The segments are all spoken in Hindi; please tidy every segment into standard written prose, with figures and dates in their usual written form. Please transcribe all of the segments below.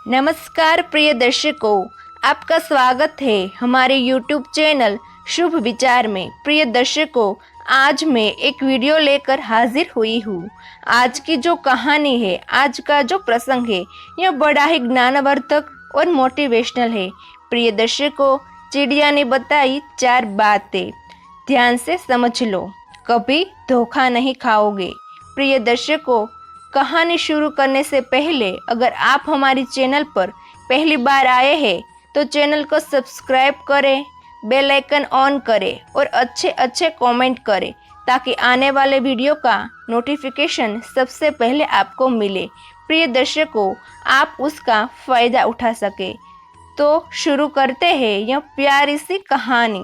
नमस्कार प्रिय दर्शकों, आपका स्वागत है हमारे YouTube चैनल शुभ विचार में। प्रिय दर्शकों, आज मैं एक वीडियो लेकर हाजिर हुई हूँ। आज की जो कहानी है, आज का जो प्रसंग है, यह बड़ा ही ज्ञानवर्धक और मोटिवेशनल है। प्रिय दर्शकों, चिड़िया ने बताई 4 बातें, ध्यान से समझ लो, कभी धोखा नहीं खाओगे। प्रिय दर्शकों, कहानी शुरू करने से पहले अगर आप हमारी चैनल पर पहली बार आए हैं तो चैनल को सब्सक्राइब करें, बेल आइकन ऑन करें और अच्छे कमेंट करें ताकि आने वाले वीडियो का नोटिफिकेशन सबसे पहले आपको मिले। प्रिय दर्शकों, आप उसका फ़ायदा उठा सके। तो शुरू करते हैं यह प्यारी सी कहानी,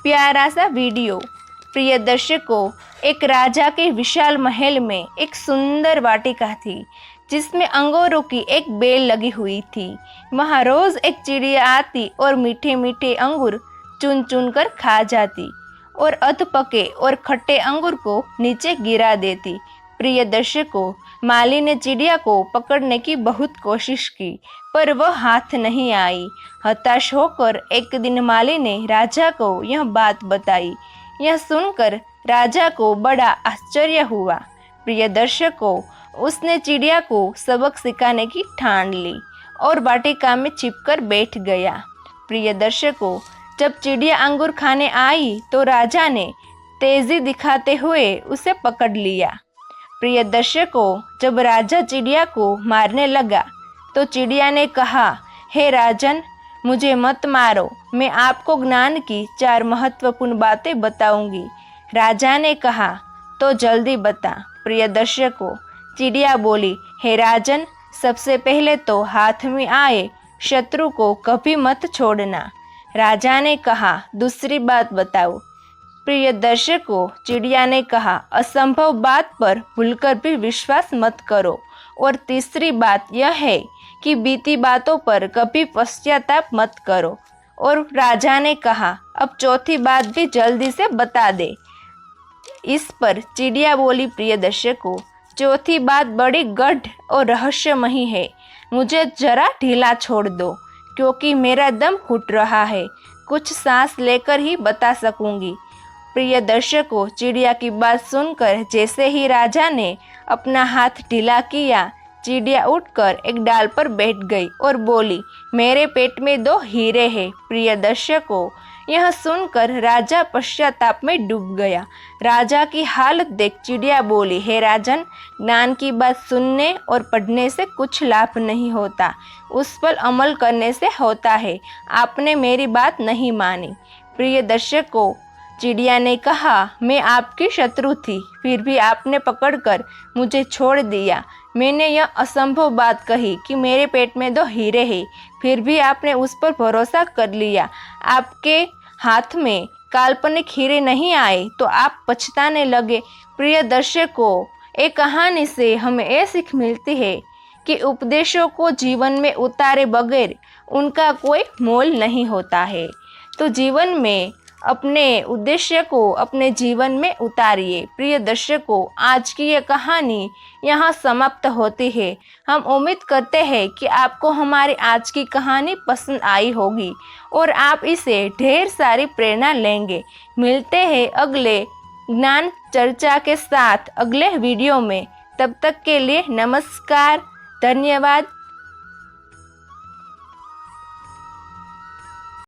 प्यारा सा वीडियो। प्रिय दर्शकों, एक राजा के विशाल महल में एक सुंदर वाटिका थी जिसमें अंगूरों की एक बेल लगी हुई थी। वहाँ रोज एक चिड़िया आती और मीठे मीठे अंगूर चुन चुन कर खा जाती और अधपके और खट्टे अंगूर को नीचे गिरा देती। प्रिय दर्शकों, माली ने चिड़िया को पकड़ने की बहुत कोशिश की पर वह हाथ नहीं आई। हताश होकर एक दिन माली ने राजा को यह बात बताई। यह सुनकर राजा को बड़ा आश्चर्य हुआ। प्रिय दर्शकों, उसने चिड़िया को सबक सिखाने की ठान ली और वाटिका में छिपकर बैठ गया। प्रिय दर्शकों, जब चिड़िया अंगूर खाने आई तो राजा ने तेजी दिखाते हुए उसे पकड़ लिया। प्रिय दर्शकों, जब राजा चिड़िया को मारने लगा तो चिड़िया ने कहा, हे राजन, मुझे मत मारो, मैं आपको ज्ञान की 4 महत्वपूर्ण बातें बताऊंगी। राजा ने कहा, तो जल्दी बता। प्रिय दर्शकों, चिड़िया बोली, हे राजन, सबसे पहले तो हाथ में आए शत्रु को कभी मत छोड़ना। राजा ने कहा, दूसरी बात बताओ। प्रिय दर्शकों, चिड़िया ने कहा, असंभव बात पर भूलकर भी विश्वास मत करो। और तीसरी बात यह है कि बीती बातों पर कभी पश्चाताप मत करो। और राजा ने कहा, अब चौथी बात भी जल्दी से बता दे। इस पर चिड़िया बोली, प्रिय दर्शकों, चौथी बात बड़ी गढ़ और रहस्यमयी है, मुझे जरा ढीला छोड़ दो क्योंकि मेरा दम घुट रहा है, कुछ सांस लेकर ही बता सकूंगी। प्रिय दर्शकों, चिड़िया की बात सुनकर जैसे ही राजा ने अपना हाथ ढीला किया, चिड़िया उठकर एक डाल पर बैठ गई और बोली, मेरे पेट में 2 हीरे हैं। प्रिय दर्शकों, यह सुनकर राजा पश्चाताप में डूब गया। राजा की हालत देख चिड़िया बोली, हे राजन, ज्ञान की बात सुनने और पढ़ने से कुछ लाभ नहीं होता, उस पर अमल करने से होता है। आपने मेरी बात नहीं मानी। प्रिय दर्शकों, चिड़िया ने कहा, मैं आपकी शत्रु थी, फिर भी आपने पकड़कर मुझे छोड़ दिया। मैंने यह असंभव बात कही कि मेरे पेट में 2 हीरे हैं, फिर भी आपने उस पर भरोसा कर लिया। आपके हाथ में काल्पनिक हीरे नहीं आए तो आप पछताने लगे। प्रिय दर्शकों, एक कहानी से हमें यह सीख मिलती है कि उपदेशों को जीवन में उतारे बगैर उनका कोई मोल नहीं होता है। तो जीवन में अपने उद्देश्य को अपने जीवन में उतारिए। प्रिय दर्शकों, आज की ये कहानी यहाँ समाप्त होती है। हम उम्मीद करते हैं कि आपको हमारी आज की कहानी पसंद आई होगी और आप इसे ढेर सारी प्रेरणा लेंगे। मिलते हैं अगले ज्ञान चर्चा के साथ अगले वीडियो में। तब तक के लिए नमस्कार, धन्यवाद।